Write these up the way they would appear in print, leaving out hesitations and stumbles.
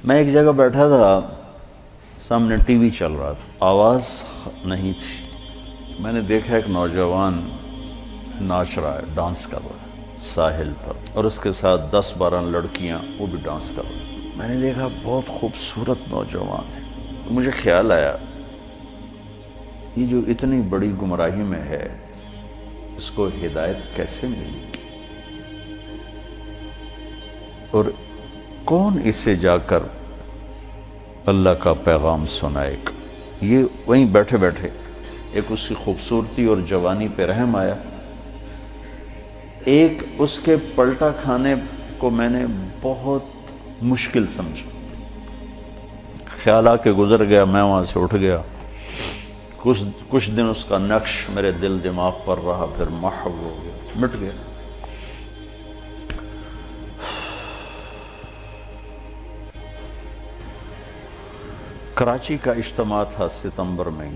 میں ایک جگہ بیٹھا تھا، سامنے ٹی وی چل رہا تھا، آواز نہیں تھی۔ میں نے دیکھا ایک نوجوان ناچ رہا ہے، ڈانس کر رہا ہے ساحل پر، اور اس کے ساتھ 10-12 لڑکیاں وہ بھی ڈانس کر رہی ہیں۔ میں نے دیکھا بہت خوبصورت نوجوان ہے۔ مجھے خیال آیا یہ جو اتنی بڑی گمراہی میں ہے اس کو ہدایت کیسے ملی، اور کون اسے جا کر اللہ کا پیغام سنائے گا۔ یہ وہیں بیٹھے بیٹھے ایک اس کی خوبصورتی اور جوانی پہ رحم آیا، ایک اس کے پلٹا کھانے کو میں نے بہت مشکل سمجھا۔ خیال آ کے گزر گیا، میں وہاں سے اٹھ گیا۔ کچھ دن اس کا نقش میرے دل دماغ پر رہا، پھر محو ہو گیا، مٹ گیا۔ کراچی کا اجتماع تھا ستمبر میں،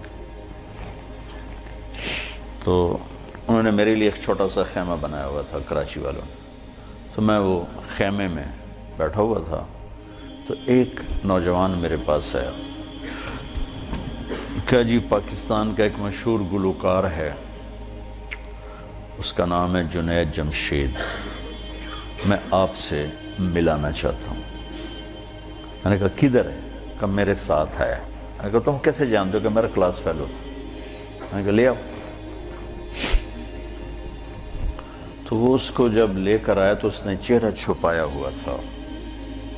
تو انہوں نے میرے لیے ایک چھوٹا سا خیمہ بنایا ہوا تھا کراچی والوں نے، تو میں وہ خیمے میں بیٹھا ہوا تھا، تو ایک نوجوان میرے پاس آیا کہ جی پاکستان کا ایک مشہور گلوکار ہے، اس کا نام ہے جنید جمشید، میں آپ سے ملانا چاہتا ہوں۔ میں نے کہا کدھر ہے؟ کہ میرے ساتھ ہے۔ میں نے کہا تم کیسے جانتے ہو؟ کہ میرا کلاس فیلو تھا۔ میں نے کہا لے آؤ۔ تو وہ اس کو جب لے کر آیا تو اس نے چہرہ چھپایا ہوا تھا،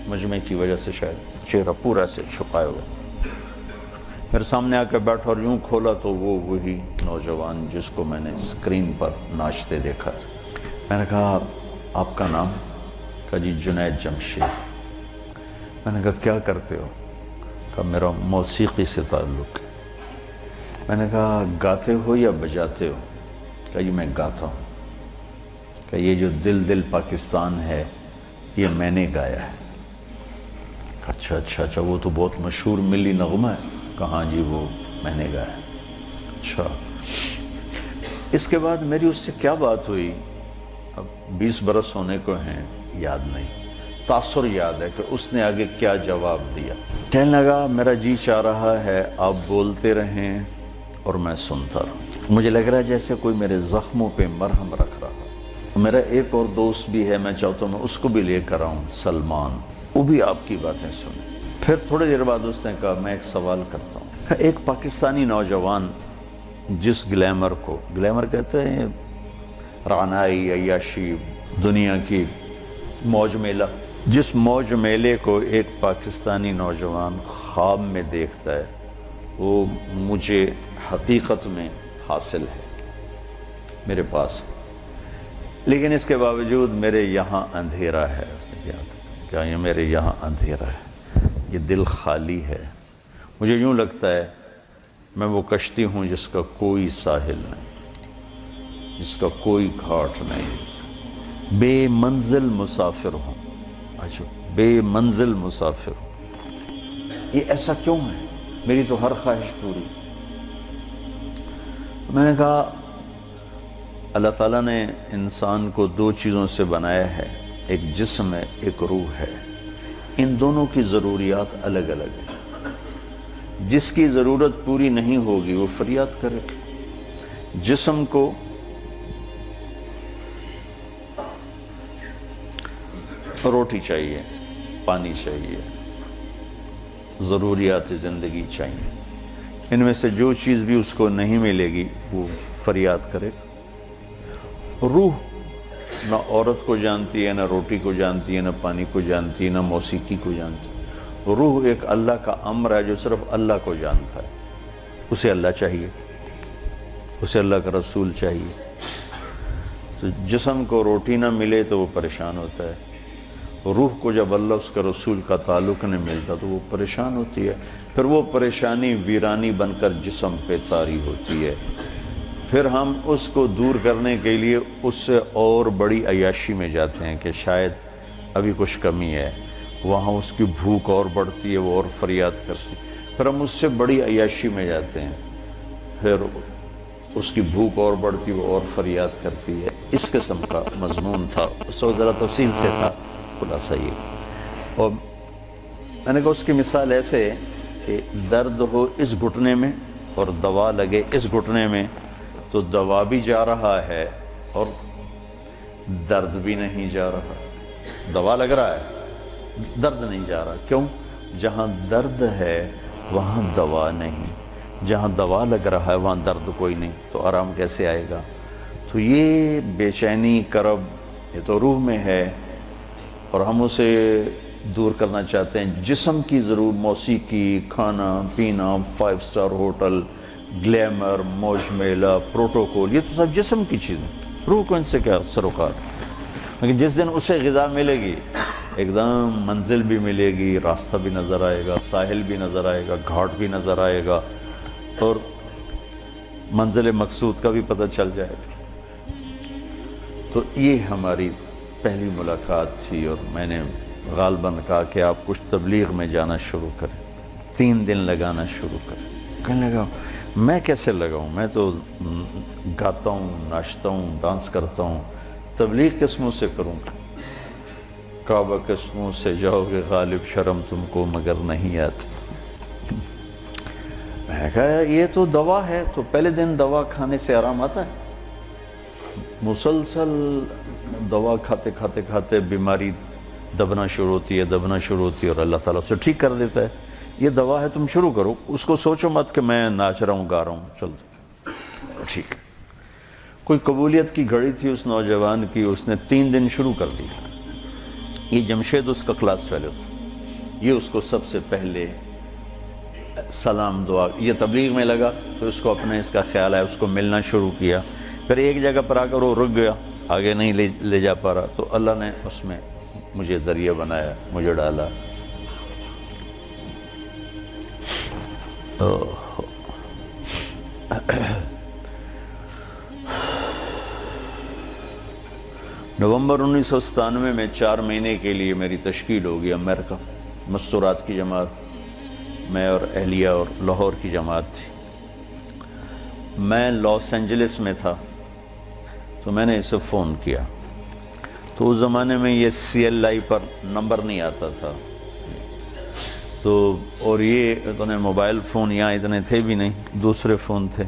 مجمع کی وجہ سے شاید چہرہ پورا سے چھپایا ہوا۔ میرے سامنے آ کے بیٹھا اور یوں کھولا تو وہ وہی نوجوان جس کو میں نے اسکرین پر ناچتے دیکھا تھا۔ میں نے کہا آپ کا نام؟ کہا جی جنید جمشید۔ میں نے کہا کیا کرتے ہو؟ کہ میرا موسیقی سے تعلق ہے۔ میں نے کہا گاتے ہو یا بجاتے ہو؟ کہ جی میں گاتا ہوں۔ کہ یہ جو دل دل پاکستان ہے یہ میں نے گایا ہے۔ اچھا اچھا اچھا، وہ تو بہت مشہور ملی نغمہ ہے۔ کہاں جی وہ میں نے گایا ہے۔ اچھا، اس کے بعد میری اس سے کیا بات ہوئی، اب 20 برس ہونے کو ہیں، یاد نہیں۔ تاثر یاد ہے کہ اس نے آگے کیا جواب دیا۔ کہنے لگا میرا جی چاہ رہا ہے آپ بولتے رہیں اور میں سنتا رہوں۔ مجھے لگ رہا ہے جیسے کوئی میرے زخموں پہ مرہم رکھ رہا ہے۔ میرا ایک اور دوست بھی ہے، میں چاہتا ہوں میں اس کو بھی لے کر آؤں، سلمان، وہ بھی آپ کی باتیں سنیں۔ پھر تھوڑی دیر بعد اس نے کہا میں ایک سوال کرتا ہوں۔ ایک پاکستانی نوجوان جس گلیمر کو، گلیمر کہتے ہیں رعنائی، عیاشی، دنیا کی موج میلہ، جس موج میلے کو ایک پاکستانی نوجوان خواب میں دیکھتا ہے وہ مجھے حقیقت میں حاصل ہے، میرے پاس ہے۔ لیکن اس کے باوجود میرے یہاں اندھیرا ہے۔ کیا یہ میرے یہاں اندھیرا ہے، یہ دل خالی ہے، مجھے یوں لگتا ہے میں وہ کشتی ہوں جس کا کوئی ساحل نہیں، جس کا کوئی گھاٹ نہیں، بے منزل مسافر ہوں۔ اچھا، بے منزل مسافر ہوں، یہ ایسا کیوں ہے؟ میری تو ہر خواہش پوری۔ میں نے کہا اللہ تعالیٰ نے انسان کو 2 چیزوں سے بنایا ہے، ایک جسم ہے، ایک روح ہے۔ ان دونوں کی ضروریات الگ الگ ہیں۔ جس کی ضرورت پوری نہیں ہوگی وہ فریاد کرے۔ جسم کو روٹی چاہیے، پانی چاہیے، ضروریات زندگی چاہیے، ان میں سے جو چیز بھی اس کو نہیں ملے گی وہ فریاد کرے۔ روح نہ عورت کو جانتی ہے، نہ روٹی کو جانتی ہے، نہ پانی کو جانتی ہے، نہ موسیقی کو جانتی ہے۔ روح ایک اللہ کا امر ہے جو صرف اللہ کو جانتا ہے۔ اسے اللہ چاہیے، اسے اللہ کا رسول چاہیے۔ تو جسم کو روٹی نہ ملے تو وہ پریشان ہوتا ہے، روح کو جب اللہ اس کا رسول کا تعلق نہیں ملتا تو وہ پریشان ہوتی ہے، پھر وہ پریشانی ویرانی بن کر جسم پہ طاری ہوتی ہے۔ پھر ہم اس کو دور کرنے کے لیے اس سے اور بڑی عیاشی میں جاتے ہیں کہ شاید ابھی کچھ کمی ہے، وہاں اس کی بھوک اور بڑھتی ہے، وہ اور فریاد کرتی ہے، پھر ہم اس سے بڑی عیاشی میں جاتے ہیں، پھر اس کی بھوک اور بڑھتی، وہ اور فریاد کرتی ہے۔ اس قسم کا مضمون تھا، اس وقت ذرا تفصیل سے تھا، خلاصہ یہ۔ اور میں نے کہا اس کی مثال ایسے کہ درد ہو اس گھٹنے میں اور دوا لگے اس گھٹنے میں تو دوا بھی جا رہا ہے اور درد بھی نہیں جا رہا. دوا لگ رہا ہے، درد نہیں جا رہا. کیوں؟ جہاں درد ہے وہاں دوا نہیں، جہاں دوا لگ رہا ہے وہاں درد کوئی نہیں، تو آرام کیسے آئے گا؟ تو یہ بے چینی، کرب، یہ تو روح میں ہے اور ہم اسے دور کرنا چاہتے ہیں. جسم کی ضرور موسیقی، کھانا پینا، 5 اسٹار ہوٹل، گلیمر، موج میلہ، پروٹوکول، یہ تو سب جسم کی چیزیں. روح کو ان سے کیا سروکار؟ لیکن جس دن اسے غذا ملے گی، ایک دم منزل بھی ملے گی، راستہ بھی نظر آئے گا، ساحل بھی نظر آئے گا، گھاٹ بھی نظر آئے گا اور منزل مقصود کا بھی پتہ چل جائے گا. تو یہ ہماری پہلی ملاقات تھی اور میں نے غالباً کہا کہ آپ کچھ تبلیغ میں جانا شروع کریں، 3 دن لگانا شروع کریں. کہنے لگا میں کیسے لگاؤں؟ میں تو گاتا ہوں، ناچتا ہوں، ڈانس کرتا ہوں، تبلیغ کس منہ سے کروں گا؟ کعبہ کس منہ سے جاؤ گے غالب، شرم تم کو مگر نہیں آتی. میں نے کہا یہ تو دوا ہے. تو پہلے دن دوا کھانے سے آرام آتا ہے؟ مسلسل دوا کھاتے کھاتے کھاتے بیماری دبنا شروع ہوتی ہے اور اللہ تعالیٰ اسے ٹھیک کر دیتا ہے. یہ دوا ہے، تم شروع کرو. اس کو سوچو مت کہ میں ناچ رہا ہوں، گا رہا ہوں، چل ٹھیک. کوئی قبولیت کی گھڑی تھی اس نوجوان کی، اس نے 3 دن شروع کر دی. یہ جمشید اس کا کلاس فیلو تھا. یہ اس کو سب سے پہلے سلام دعا، یہ تبلیغ میں لگا تو اس کو اپنے اس کا خیال آیا، اس کو ملنا شروع کیا. پھر ایک جگہ پر آ کر وہ رک گیا، آگے نہیں لے جا پا رہا، تو اللہ نے اس میں مجھے ذریعہ بنایا، مجھے ڈالا. نومبر 1997 میں 4 مہینے کے لیے میری تشکیل ہوگی امریکہ. مستورات کی جماعت، میں اور اہلیہ اور لاہور کی جماعت تھی. میں لاس اینجلس میں تھا تو میں نے اسے فون کیا. تو اس زمانے میں یہ CLI پر نمبر نہیں آتا تھا، تو اور یہ اتنے موبائل فون یہاں اتنے تھے بھی نہیں، دوسرے فون تھے.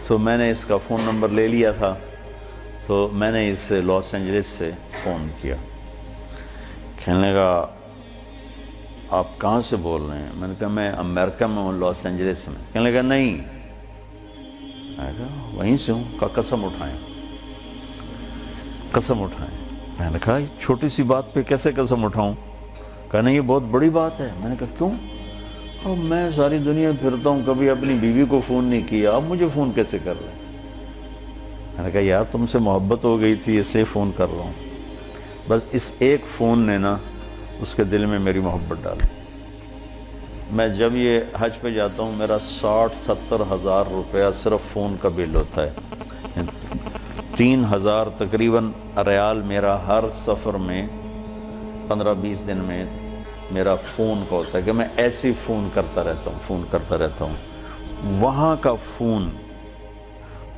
تو میں نے اس کا فون نمبر لے لیا تھا، تو میں نے اس سے لاس اینجلس سے فون کیا. کہنے لگا آپ کہاں سے بول رہے ہیں؟ میں نے کہا میں امریکہ میں ہوں، لاس اینجلس میں. کہنے لگا نہیں، میں نے کہا وہیں سے ہوں. کہا قسم اٹھائیں، قسم اٹھائیں. میں نے کہا چھوٹی سی بات پہ کیسے قسم اٹھاؤں؟ کہا نہیں یہ بہت بڑی بات ہے. میں نے کہا کیوں؟ اور میں ساری دنیا پھرتا ہوں، کبھی اپنی بیوی کو فون نہیں کیا، اب مجھے فون کیسے کر رہے ہیں؟ میں نے کہا یار تم سے محبت ہو گئی تھی اس لیے فون کر رہا ہوں. بس اس ایک فون نے نا اس کے دل میں میری محبت ڈالی. میں جب یہ حج پہ جاتا ہوں میرا 60-70 ہزار روپیہ صرف فون کا بل ہوتا ہے. 3000 تقریباً ریال میرا ہر سفر میں 15-20 دن میں میرا فون کا ہوتا ہے کہ میں ایسے فون کرتا رہتا ہوں. وہاں کا فون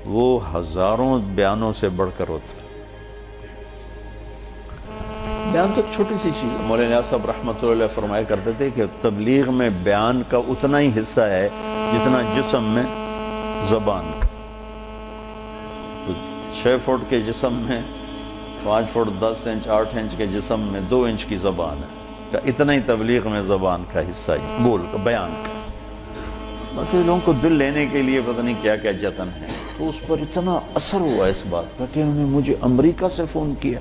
وہ ہزاروں بیانوں سے بڑھ کر ہوتا ہے. بیان تو چھوٹی سی چیز ہے. مولانا نیاز صاحب رحمۃ اللہ علیہ فرمایا کرتے تھے کہ تبلیغ میں بیان کا اتنا ہی حصہ ہے جتنا جسم میں زبان کا. 6 فٹ کے جسم میں 5 فٹ 10 انچ 8 انچ کے جسم میں 2 انچ کی زبان ہے. اتنا ہی تبلیغ میں زبان کا حصہ ہے، بول کا، بیان کا. باقی لوگوں کو دل لینے کے لیے پتہ نہیں کیا کیا جتن ہے. تو اس پر اتنا اثر ہوا اس بات کا کہ انہوں نے مجھے امریکہ سے فون کیا.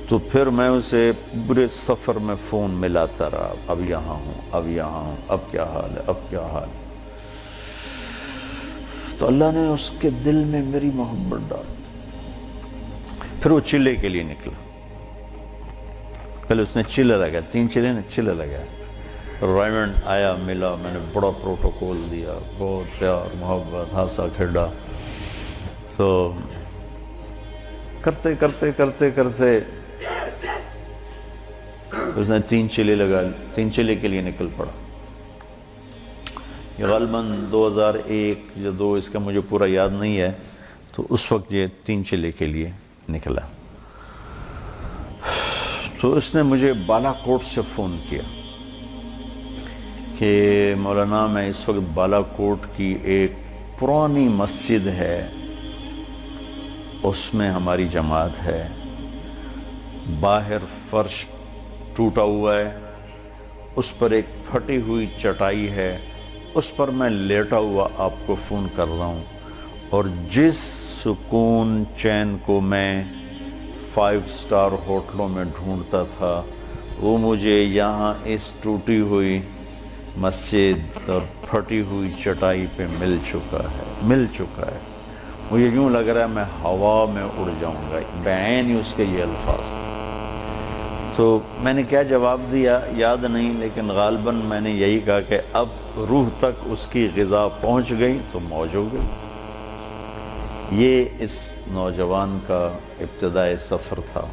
تو پھر میں اسے پورے سفر میں فون ملاتا رہا، اب یہاں ہوں، اب یہاں ہوں، اب کیا حال ہے، اب کیا حال ہے. تو اللہ نے اس کے دل میں میری محبت ڈال دی. پھر وہ چلے کے لیے نکلا. پہلے اس نے چلے لگا، 3 چلے نے چلے لگا. ریمنڈ آیا، ملا، میں نے بڑا پروٹوکول دیا، بہت پیار محبت، ہنسا کھیڑا. تو کرتے کرتے کرتے کرتے اس نے 3 چلے لگا، 3 چلے کے لیے نکل پڑا. یہ غالباً 2001 یا 2 اس کا مجھے پورا یاد نہیں ہے. تو اس وقت یہ 3 چلے کے لیے نکلا. تو اس نے مجھے بالا کوٹ سے فون کیا کہ مولانا میں اس وقت بالا کوٹ کی ایک پرانی مسجد ہے، اس میں ہماری جماعت ہے، باہر فرش ٹوٹا ہوا ہے، اس پر ایک پھٹی ہوئی چٹائی ہے، اس پر میں لیٹا ہوا آپ کو فون کر رہا ہوں، اور جس سکون چین کو میں 5 سٹار ہوٹلوں میں ڈھونڈتا تھا وہ مجھے یہاں اس ٹوٹی ہوئی مسجد اور پھٹی ہوئی چٹائی پہ مل چکا ہے۔ مجھے یوں لگ رہا ہے میں ہوا میں اڑ جاؤں گا، بعین ہی اس کے یہ الفاظ تھے۔ تو میں نے کیا جواب دیا یاد نہیں، لیکن غالباً میں نے یہی کہا کہ اب روح تک اس کی غذا پہنچ گئی تو موج ہو گئی۔ یہ اس نوجوان کا ابتدائی سفر تھا۔